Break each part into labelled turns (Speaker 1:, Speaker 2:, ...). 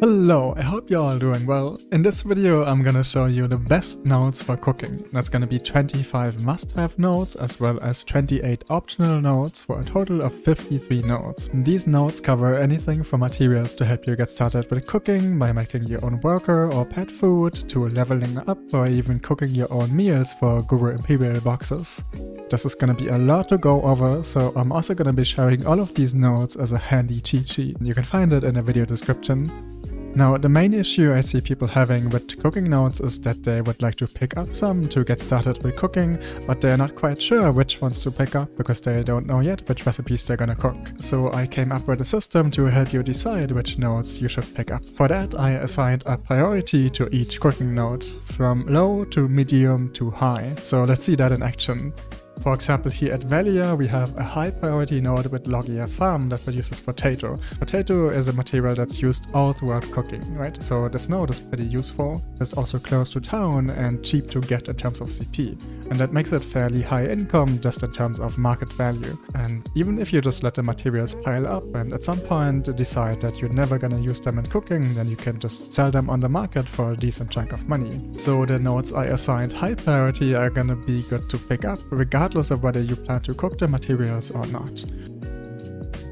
Speaker 1: Hello, I hope you're all doing well. In this video I'm gonna show you the best notes for cooking. That's gonna be 25 must-have notes as well as 28 optional notes for a total of 53 notes. These notes cover anything from materials to help you get started with cooking by making your own worker or pet food, to leveling up or even cooking your own meals for Guru Imperial boxes. This is gonna be a lot to go over, so I'm also gonna be sharing all of these notes as a handy cheat sheet. You can find it in the video description. Now, the main issue I see people having with cooking notes is that they would like to pick up some to get started with cooking, but they're not quite sure which ones to pick up because they don't know yet which recipes they're gonna cook. So I came up with a system to help you decide which notes you should pick up. For that, I assigned a priority to each cooking note, from low to medium to high. So let's see that in action. For example, here at Valencia, we have a high priority node with Logia Farm that produces potato. Potato is a material that's used all throughout cooking, right? So this node is pretty useful. It's also close to town and cheap to get in terms of CP. And that makes it fairly high income just in terms of market value. And even if you just let the materials pile up and at some point decide that you're never gonna use them in cooking, then you can just sell them on the market for a decent chunk of money. So the nodes I assigned high priority are gonna be good to pick up, regardless of whether you plan to cook the materials or not.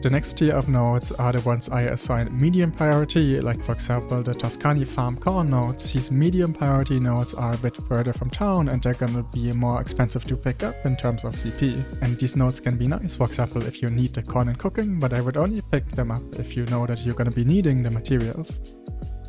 Speaker 1: The next tier of nodes are the ones I assigned medium priority, like for example the Tuscany farm corn nodes. These medium priority nodes are a bit further from town and they're gonna be more expensive to pick up in terms of CP. And these nodes can be nice, for example if you need the corn in cooking, but I would only pick them up if you know that you're gonna be needing the materials.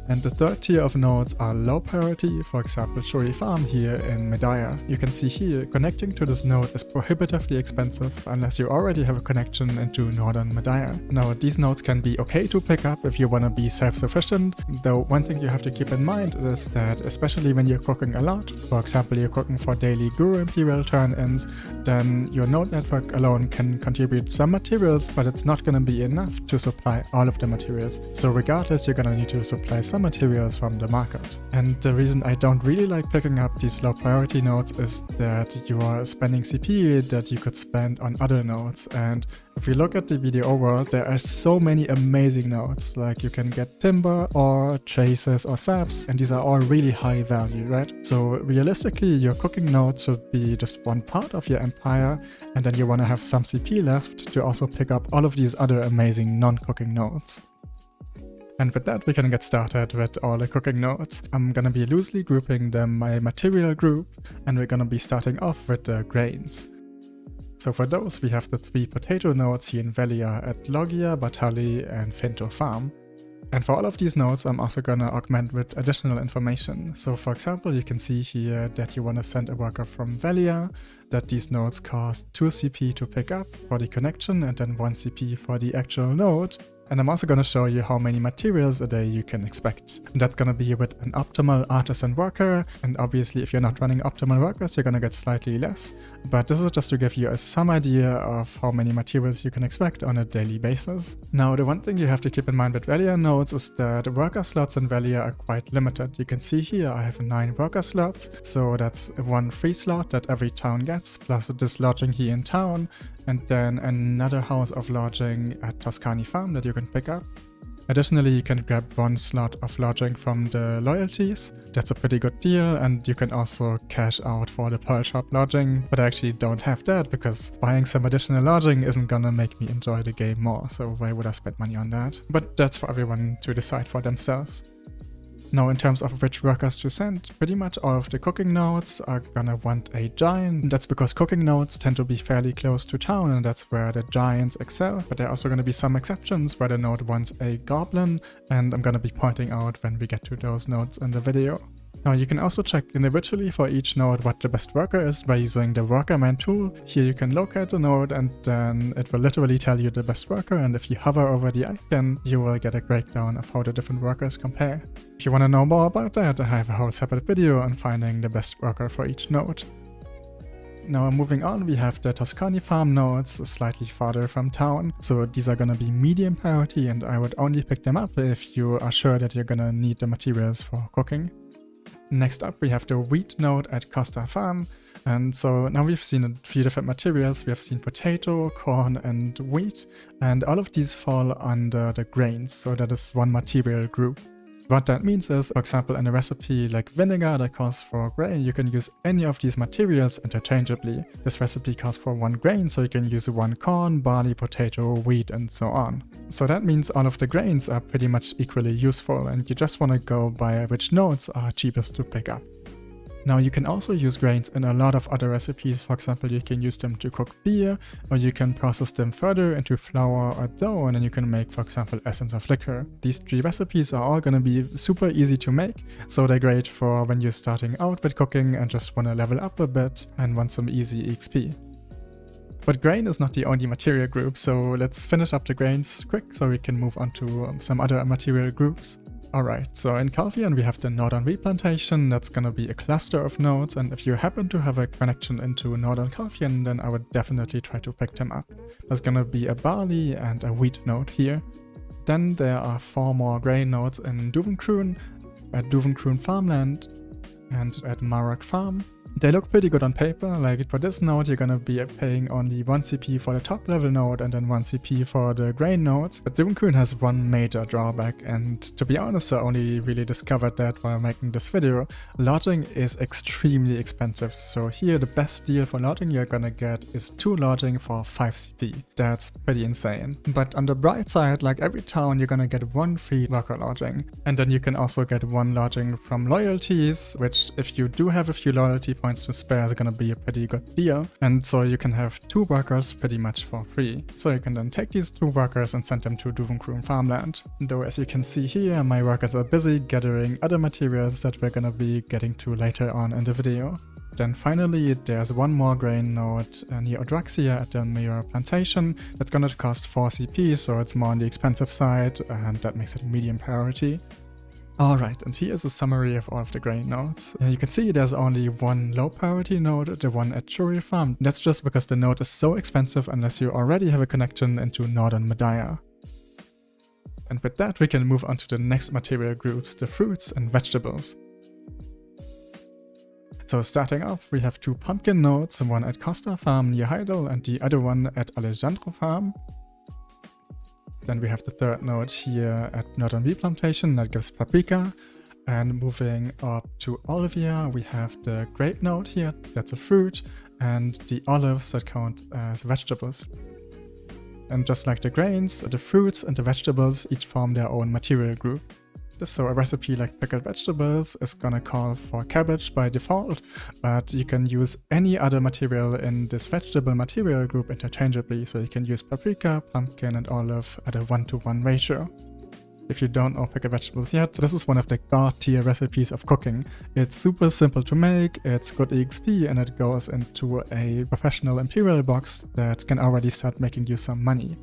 Speaker 1: And the third tier of nodes are low priority, for example Shuri Farm here in Medaya. You can see here, connecting to this node is prohibitively expensive unless you already have a connection into northern Medaya. Now these nodes can be okay to pick up if you want to be self-sufficient, though one thing you have to keep in mind is that especially when you're cooking a lot, for example you're cooking for daily Guru Imperial turn-ins, then your node network alone can contribute some materials, but it's not going to be enough to supply all of the materials. So regardless, you're going to need to supply some materials from the market. And the reason I don't really like picking up these low priority nodes is that you are spending CP that you could spend on other nodes. And if you look at the BDO world, there are so many amazing nodes. Like you can get timber or traces or saps, and these are all really high value, right? So realistically, your cooking node should be just one part of your empire, and then you want to have some CP left to also pick up all of these other amazing non-cooking nodes. And with that, we can get started with all the cooking nodes. I'm gonna be loosely grouping them by material group, and we're gonna be starting off with the grains. So for those, we have the 3 potato nodes here in Velia at Logia, Batali, and Finto Farm. And for all of these nodes, I'm also gonna augment with additional information. So for example, you can see here that you wanna send a worker from Velia, that these nodes cost 2 CP to pick up for the connection and then 1 CP for the actual node. And I'm also going to show you how many materials a day you can expect. And that's going to be with an optimal artisan worker, and obviously if you're not running optimal workers, you're going to get slightly less. But this is just to give you some idea of how many materials you can expect on a daily basis. Now the one thing you have to keep in mind with Velia nodes is that worker slots in Velia are quite limited. You can see here I have 9 worker slots, so that's 1 free slot that every town gets, plus this lodging here in town, and then another house of lodging at Tuscany Farm that you can pick up. Additionally, you can grab 1 slot of lodging from the loyalties. That's a pretty good deal, and you can also cash out for the Pearl Shop lodging, but I actually don't have that because buying some additional lodging isn't gonna make me enjoy the game more, so why would I spend money on that? But that's for everyone to decide for themselves. Now in terms of which workers to send, pretty much all of the cooking nodes are gonna want a giant. That's because cooking nodes tend to be fairly close to town and that's where the giants excel, but there are also gonna be some exceptions where the node wants a goblin, and I'm gonna be pointing out when we get to those nodes in the video. Now you can also check individually for each node what the best worker is by using the workerman tool. Here you can locate the node and then it will literally tell you the best worker, and if you hover over the icon you will get a breakdown of how the different workers compare. If you want to know more about that, I have a whole separate video on finding the best worker for each node. Now moving on, we have the Tuscany farm nodes slightly farther from town, so these are gonna be medium priority and I would only pick them up if you are sure that you're gonna need the materials for cooking. Next up we have the wheat node at Costa Farm, and so now we've seen a few different materials. We have seen potato, corn and wheat, and all of these fall under the grains, so that is one material group. What that means is, for example, in a recipe like vinegar that calls for grain, you can use any of these materials interchangeably. This recipe calls for 1 grain, so you can use 1 corn, barley, potato, wheat, and so on. So that means all of the grains are pretty much equally useful, and you just want to go by which notes are cheapest to pick up. Now you can also use grains in a lot of other recipes. For example, you can use them to cook beer, or you can process them further into flour or dough, and then you can make, for example, essence of liquor. These 3 recipes are all gonna be super easy to make, so they're great for when you're starting out with cooking and just wanna level up a bit and want some easy XP. But grain is not the only material group, so let's finish up the grains quick so we can move on to some other material groups. Alright, so in Calvian we have the northern wheat plantation. That's gonna be a cluster of nodes, and if you happen to have a connection into northern Calvian, then I would definitely try to pick them up. There's gonna be a barley and a wheat node here. Then there are 4 more grain nodes in Duvenkroon, at Duvenkroon Farmland, and at Marak Farm. They look pretty good on paper. Like for this node you're gonna be paying only 1 CP for the top level node and then 1 CP for the grain nodes. But Duvenkroon has one major drawback, and to be honest I only really discovered that while making this video. Lodging is extremely expensive, so here the best deal for lodging you're gonna get is 2 lodging for 5 CP. That's pretty insane. But on the bright side, like every town you're gonna get 1 free worker lodging. And then you can also get 1 lodging from loyalties, which if you do have a few loyalty points to spare is gonna be a pretty good deal, and so you can have 2 workers pretty much for free. So you can then take these 2 workers and send them to Duvenkroon Farmland. Though as you can see here, my workers are busy gathering other materials that we're gonna be getting to later on in the video. Then finally there's 1 more grain node near Odraxia at the Mirror Plantation. That's gonna cost 4 CP, so it's more on the expensive side, and that makes it medium priority. Alright, and here's a summary of all of the grain nodes. You can see there's only 1 low priority node, the one at Churi Farm. That's just because the node is so expensive unless you already have a connection into northern Medaya. And with that we can move on to the next material groups, the fruits and vegetables. So starting off we have 2 pumpkin nodes, one at Costa Farm near Heidel and the other one at Alejandro Farm. Then we have the 3rd node here at Northern Wheat Plantation that gives paprika. And moving up to Olivia, we have the grape node here, that's a fruit, and the olives that count as vegetables. And just like the grains, the fruits and the vegetables each form their own material group. So a recipe like pickled vegetables is gonna call for cabbage by default, but you can use any other material in this vegetable material group interchangeably, so you can use paprika, pumpkin and olive at a 1-to-1 ratio. If you don't know pickled vegetables yet, this is one of the god tier recipes of cooking. It's super simple to make, it's good EXP, and it goes into a professional imperial box that can already start making you some money.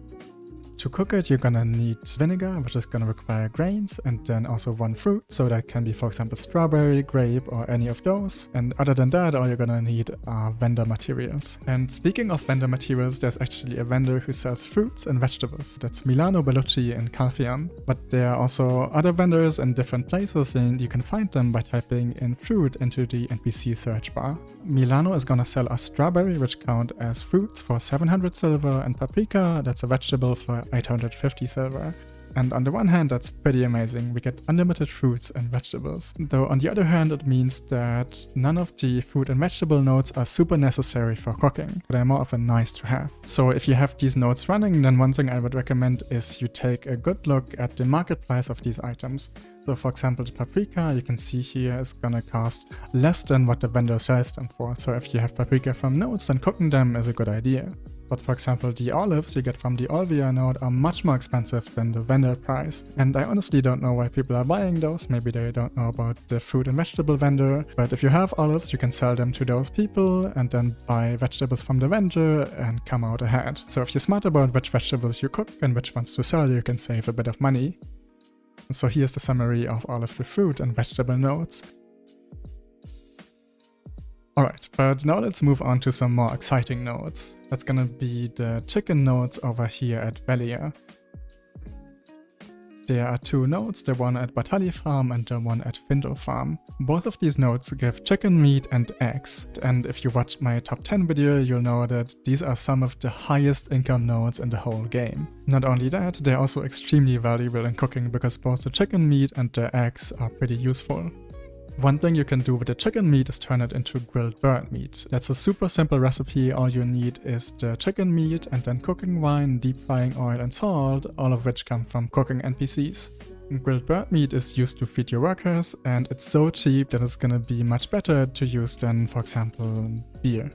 Speaker 1: To cook it, you're gonna need vinegar, which is gonna require grains, and then also 1 fruit, so that can be, for example, strawberry, grape, or any of those. And other than that, all you're gonna need are vendor materials. And speaking of vendor materials, there's actually a vendor who sells fruits and vegetables. That's Milano Bellucci in Calvian. But there are also other vendors in different places, and you can find them by typing in fruit into the NPC search bar. Milano is gonna sell us strawberry, which count as fruits, for 700 silver, and paprika, that's a vegetable, for 850 silver. And on the one hand, that's pretty amazing. We get unlimited fruits and vegetables. Though on the other hand, it means that none of the fruit and vegetable nodes are super necessary for cooking. They're more of a nice to have. So if you have these nodes running, then one thing I would recommend is you take a good look at the market price of these items. So for example, the paprika you can see here is gonna cost less than what the vendor sells them for. So if you have paprika from nodes, then cooking them is a good idea. But for example, the olives you get from the Olivia node are much more expensive than the vendor price. And I honestly don't know why people are buying those. Maybe they don't know about the fruit and vegetable vendor. But if you have olives, you can sell them to those people and then buy vegetables from the vendor and come out ahead. So if you're smart about which vegetables you cook and which ones to sell, you can save a bit of money. So here's the summary of all of the fruit and vegetable nodes. Alright, but now let's move on to some more exciting nodes. That's gonna be the chicken nodes over here at Velia. there are two nodes, the one at Batali Farm and the one at Findo Farm. Both of these nodes give chicken meat and eggs, and if you watched my top 10 video, you'll know that these are some of the highest income nodes in the whole game. Not only that, they're also extremely valuable in cooking because both the chicken meat and the eggs are pretty useful. One thing you can do with the chicken meat is turn it into grilled bird meat. That's a super simple recipe. All you need is the chicken meat and then cooking wine, deep frying oil and salt, all of which come from cooking NPCs. Grilled bird meat is used to feed your workers, and it's so cheap that it's gonna be much better to use than, for example, beer.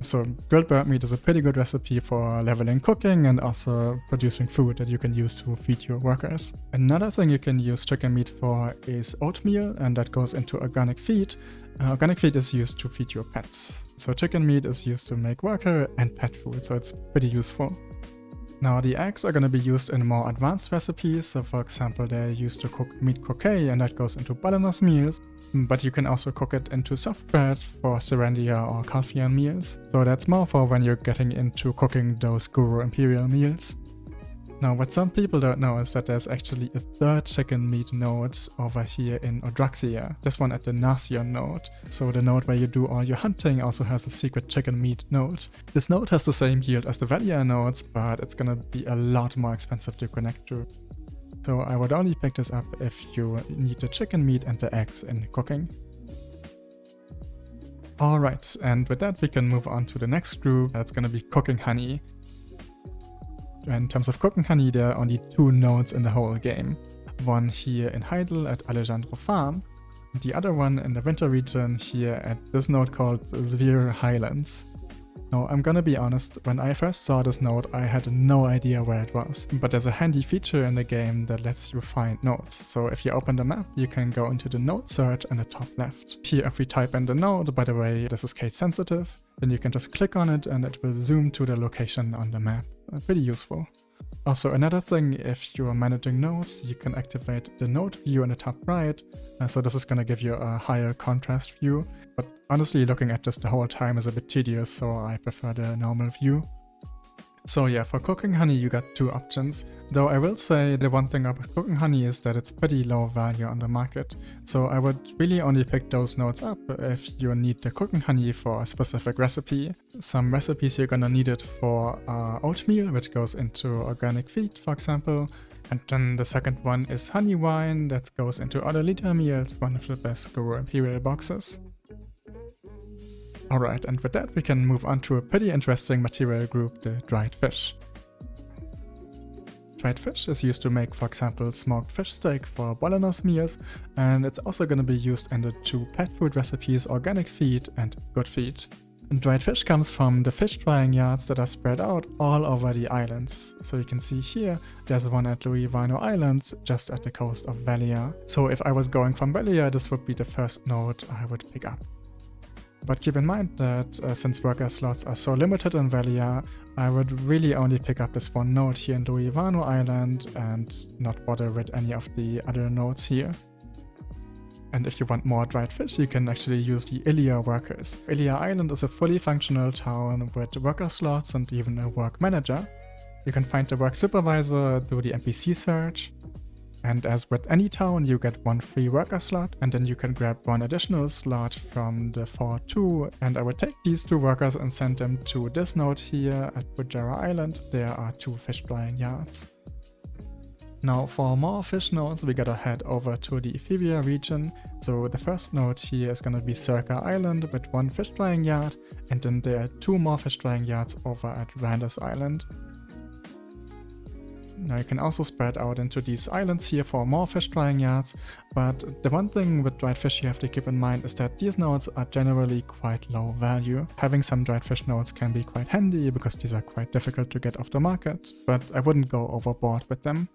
Speaker 1: So grilled bird meat is a pretty good recipe for leveling cooking and also producing food that you can use to feed your workers. Another thing you can use chicken meat for is oatmeal, and that goes into organic feed. Organic feed is used to feed your pets. So chicken meat is used to make worker and pet food, so it's pretty useful. Now the eggs are going to be used in more advanced recipes, so for example they're used to cook meat croquet and that goes into Valencia Meals, but you can also cook it into soft bread for Serendia or Calfian meals, so that's more for when you're getting into cooking those guru imperial meals. Now what some people don't know is that there's actually a third chicken meat node over here in Odraxia, this one at the Nasion node. So the node where you do all your hunting also has a secret chicken meat node. This node has the same yield as the Valia nodes, but it's gonna be a lot more expensive to connect to. So I would only pick this up if you need the chicken meat and the eggs in cooking. Alright, and with that we can move on to the next group. That's gonna be cooking honey. In terms of cooking honey, there are only two nodes in the whole game. One here in Heidel at Alejandro Farm, the other one in the winter region here at this node called Zvir Highlands. Now I'm gonna be honest, when I first saw this node I had no idea where it was, but there's a handy feature in the game that lets you find nodes. So if you open the map, you can go into the node search in the top left. Here if we type in the node, by the way this is case sensitive, then you can just click on it and it will zoom to the location on the map. Pretty useful. Also another thing, if you are managing nodes, you can activate the node view in the top right, so this is going to give you a higher contrast view, but honestly looking at this the whole time is a bit tedious, so I prefer the normal view. So yeah, for cooking honey you got two options, though I will say the one thing about cooking honey is that it's pretty low value on the market, so I would really only pick those nodes up if you need the cooking honey for a specific recipe. Some recipes you're gonna need it for oatmeal, which goes into organic feed for example, and then the second one is honey wine, that goes into Ody Meals, one of the best guru imperial boxes. Alright, and with that we can move on to a pretty interesting material group, the dried fish. Dried fish is used to make, for example, smoked fish steak for Valencia Meals, and it's also going to be used in the two pet food recipes, organic feed and good feed. And dried fish comes from the fish drying yards that are spread out all over the islands. So you can see here, there's one at Louis Vano Islands, just at the coast of Valia. So if I was going from Valia, this would be the first node I would pick up. But keep in mind that since worker slots are so limited in Valia, I would really only pick up this one node here in Louis Vano Island and not bother with any of the other nodes here. And if you want more dried fish, you can actually use the Ilia workers. Ilia Island is a fully functional town with worker slots and even a work manager. You can find the work supervisor through the NPC search. And as with any town, you get one free worker slot, and then you can grab one additional slot from the Fort 2. And I would take these two workers and send them to this node here at Bujara Island. There are two fish drying yards. Now for more fish nodes, we gotta head over to the Ephebia region. So the first node here is gonna be Circa Island with one fish drying yard, and then there are two more fish drying yards over at Randers Island. Now you can also spread out into these islands here for more fish drying yards, but the one thing with dried fish you have to keep in mind is that these nodes are generally quite low value. Having some dried fish nodes can be quite handy because these are quite difficult to get off the market, but I wouldn't go overboard with them.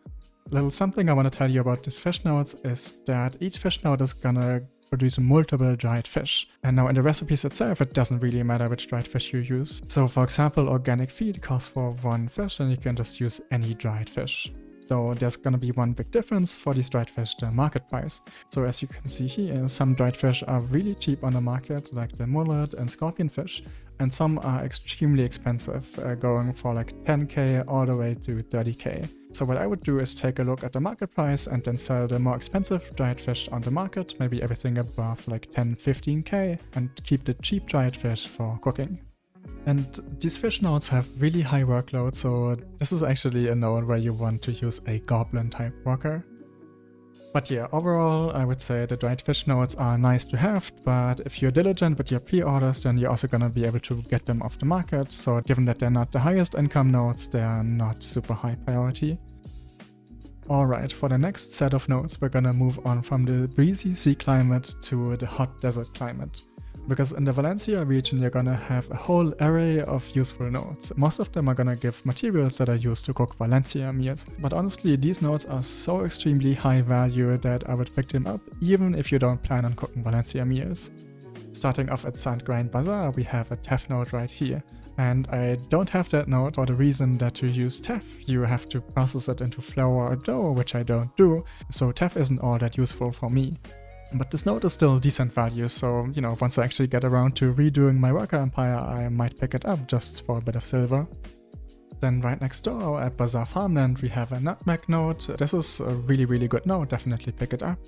Speaker 1: Little something I want to tell you about these fish nodes is that each fish node is gonna produce multiple dried fish. And now in the recipes itself, it doesn't really matter which dried fish you use. So for example, organic feed calls for one fish and you can just use any dried fish. So there's gonna be one big difference for these dried fish, the market price. So as you can see here, some dried fish are really cheap on the market, like the mullet and scorpion fish, and some are extremely expensive, going for like 10k all the way to 30k. So what I would do is take a look at the market price and then sell the more expensive dried fish on the market, maybe everything above like 10-15k, and keep the cheap dried fish for cooking. And these fish nodes have really high workload, so this is actually a node where you want to use a goblin type worker. But yeah, overall I would say the dried fish nodes are nice to have, but if you're diligent with your pre-orders, then you're also gonna be able to get them off the market, so given that they're not the highest income nodes, they are not super high priority. Alright, for the next set of nodes we're gonna move on from the breezy sea climate to the hot desert climate. Because in the Valencia region you're gonna have a whole array of useful nodes. Most of them are gonna give materials that are used to cook Valencia meals, but honestly these nodes are so extremely high value that I would pick them up even if you don't plan on cooking Valencia meals. Starting off at St. Grain Bazaar, we have a teff node right here. And I don't have that node for the reason that to use teff you have to process it into flour or dough, which I don't do, so teff isn't all that useful for me. But this node is still decent value, so you know, once I actually get around to redoing my worker empire, I might pick it up just for a bit of silver. Then right next door at Bazaar Farmland we have a nutmeg node. This is a really good node, definitely pick it up.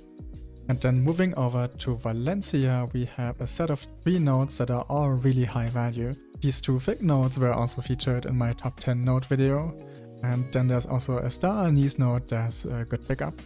Speaker 1: And then moving over to Valencia, we have a set of 3 nodes that are all really high value. These 2 fig nodes were also featured in my top 10 node video. And then there's also a star anise node that's a good pickup.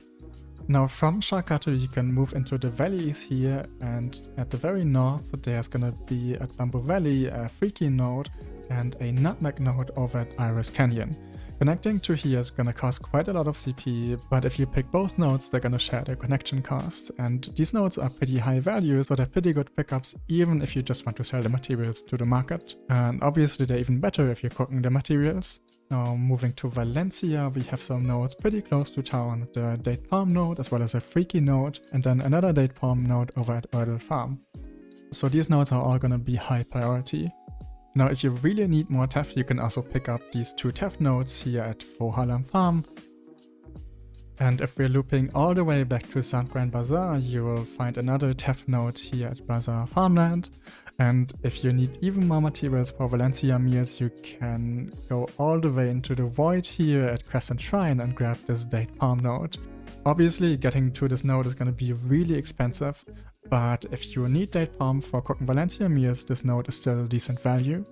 Speaker 1: Now from Sharkato you can move into the valleys here, and at the very north there's gonna be at Bamboo Valley a freaky node and a nutmeg node over at Iris Canyon. Connecting to here is gonna cost quite a lot of CP, but if you pick both nodes they're gonna share the connection cost, and these nodes are pretty high value, so they're pretty good pickups even if you just want to sell the materials to the market. And obviously they're even better if you're cooking the materials. Now moving to Valencia, we have some nodes pretty close to town, the date palm node as well as a freaky node, and then another date palm node over at Erdl Farm. So these nodes are all gonna be high priority. Now if you really need more teff, you can also pick up these 2 teff nodes here at Fohalam Farm. And if we're looping all the way back to St. Grain Bazaar, you will find another teff node here at Bazaar Farmland. And if you need even more materials for Valencia meals, you can go all the way into the void here at Crescent Shrine and grab this date palm node. Obviously getting to this node is going to be really expensive, but if you need date palm for cooking Valencia meals, this node is still decent value.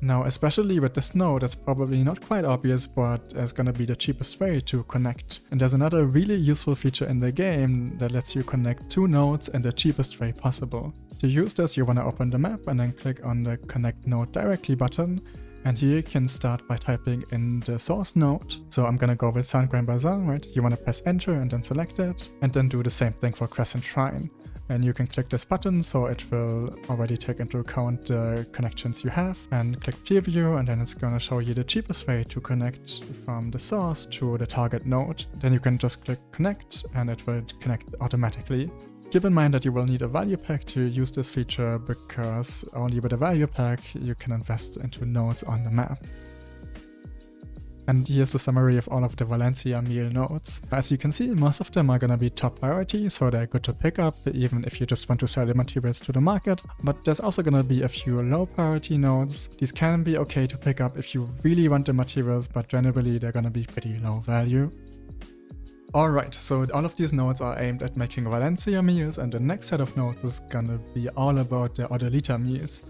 Speaker 1: Now especially with this node, it's probably not quite obvious, but it's gonna be the cheapest way to connect. And there's another really useful feature in the game that lets you connect 2 nodes in the cheapest way possible. To use this, you wanna open the map and then click on the Connect Node Directly button. And here you can start by typing in the source node. So I'm gonna go with St. Grain Bazaar, right? You wanna press enter and then select it, and then do the same thing for Crescent Shrine. And you can click this button so it will already take into account the connections you have, and click preview, and then it's gonna show you the cheapest way to connect from the source to the target node. Then you can just click connect and it will connect automatically. Keep in mind that you will need a value pack to use this feature, because only with a value pack you can invest into nodes on the map. And here's the summary of all of the Valencia meal nodes. As you can see, most of them are gonna be top priority, so they're good to pick up even if you just want to sell the materials to the market. But there's also gonna be a few low priority nodes. These can be okay to pick up if you really want the materials, but generally they're gonna be pretty low value. Alright, so all of these nodes are aimed at making Valencia meals, and the next set of nodes is gonna be all about the Ody meals.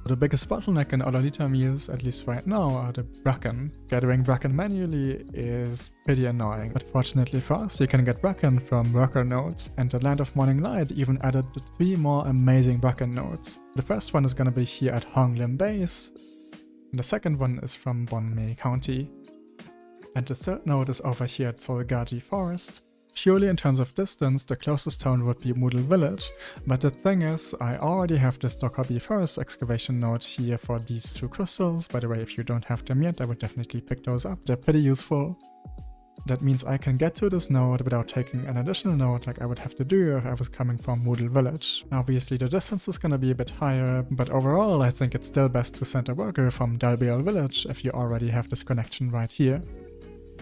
Speaker 1: The biggest bottleneck in Ody meals, at least right now, are the Bracken. Gathering Bracken manually is pretty annoying, but fortunately for us, you can get Bracken from worker nodes, and the Land of Morning Light even added the 3 more amazing Bracken nodes. The first one is gonna be here at Hong Lim Base, and the second one is from Bon Mei County. And the third node is over here at Solgaji Forest. Purely in terms of distance, the closest town would be Moodle Village, but the thing is, I already have this Dokkabi Forest excavation node here for these 2 crystals. By the way, if you don't have them yet, I would definitely pick those up, they're pretty useful. That means I can get to this node without taking an additional node like I would have to do if I was coming from Moodle Village. Obviously the distance is gonna be a bit higher, but overall I think it's still best to send a worker from Dalbiel Village if you already have this connection right here.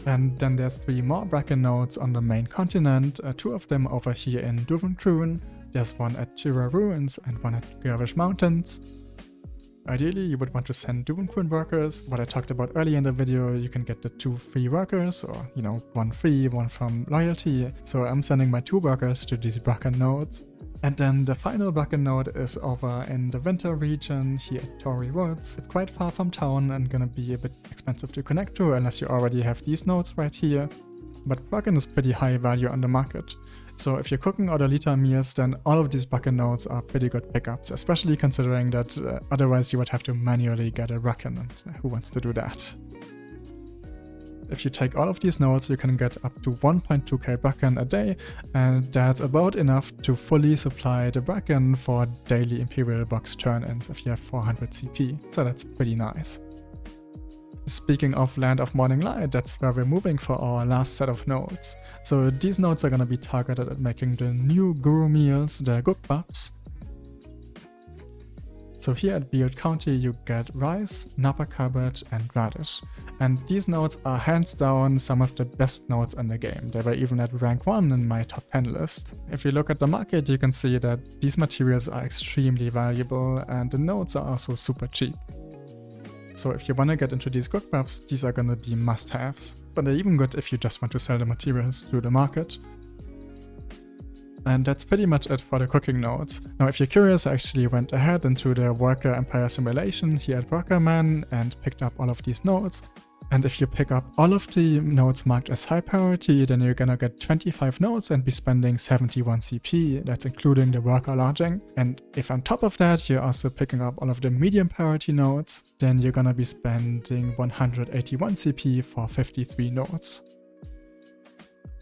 Speaker 1: And then there's 3 more Bracken nodes on the main continent, 2 of them over here in Duventroon. There's one at Jira Ruins and one at Gervish Mountains. Ideally, you would want to send Duvenquin workers. What I talked about earlier in the video, you can get the 2 free workers, or, you know, 1 free, 1 from loyalty. So I'm sending my 2 workers to these Bracken nodes. And then the final Bracken node is over in the winter region here at Tory Woods. It's quite far from town and gonna be a bit expensive to connect to unless you already have these nodes right here. But Bracken is pretty high value on the market. So if you're cooking Ody Meals, then all of these Bracken nodes are pretty good pickups, especially considering that otherwise you would have to manually get a Bracken, and who wants to do that? If you take all of these nodes, you can get up to 1.2k Bracken a day, and that's about enough to fully supply the Bracken for daily Imperial box turn-ins if you have 400 CP, so that's pretty nice. Speaking of Land of Morning Light, that's where we're moving for our last set of nodes. So these nodes are gonna be targeted at making the new guru meals, the Gukbaps. So here at BDO County you get rice, napa cabbage and radish. And these nodes are hands down some of the best nodes in the game. They were even at rank 1 in my top 10 list. If you look at the market, you can see that these materials are extremely valuable and the nodes are also super cheap. So if you want to get into these Gukbaps, these are gonna be must-haves. But they're even good if you just want to sell the materials through the market. And that's pretty much it for the cooking nodes. Now if you're curious, I actually went ahead into the worker empire simulation here at Workerman and picked up all of these nodes. And if you pick up all of the nodes marked as high priority, then you're gonna get 25 nodes and be spending 71 CP, that's including the worker lodging. And if on top of that you're also picking up all of the medium priority nodes, then you're gonna be spending 181 CP for 53 nodes.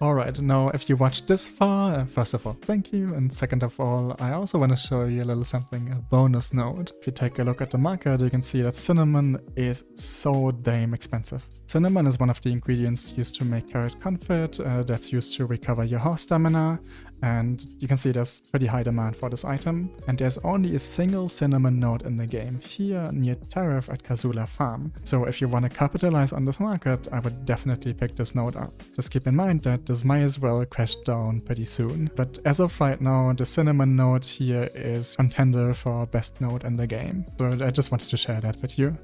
Speaker 1: Alright, now if you watched this far, first of all, thank you, and second of all, I also want to show you a little something, a bonus node. If you take a look at the market, you can see that cinnamon is so damn expensive. Cinnamon is one of the ingredients used to make carrot confit, that's used to recover your horse stamina, and you can see there's pretty high demand for this item. And there's only a single cinnamon node in the game, here near Tariff at Kazula Farm. So if you want to capitalize on this market, I would definitely pick this node up. Just keep in mind that this might as well crash down pretty soon. But as of right now, the cinnamon node here is contender for best node in the game. So I just wanted to share that with you.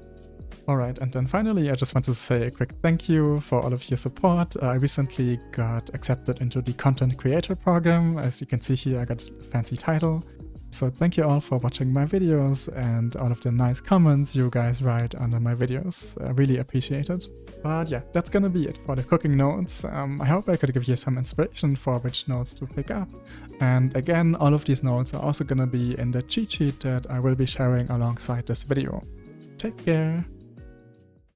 Speaker 1: Alright, and then finally I just want to say a quick thank you for all of your support. I recently got accepted into the content creator program. As you can see here, I got a fancy title. So thank you all for watching my videos and all of the nice comments you guys write under my videos. I really appreciate it. But yeah, that's gonna be it for the cooking nodes. I hope I could give you some inspiration for which nodes to pick up. And again, all of these nodes are also gonna be in the cheat sheet that I will be sharing alongside this video. Take care!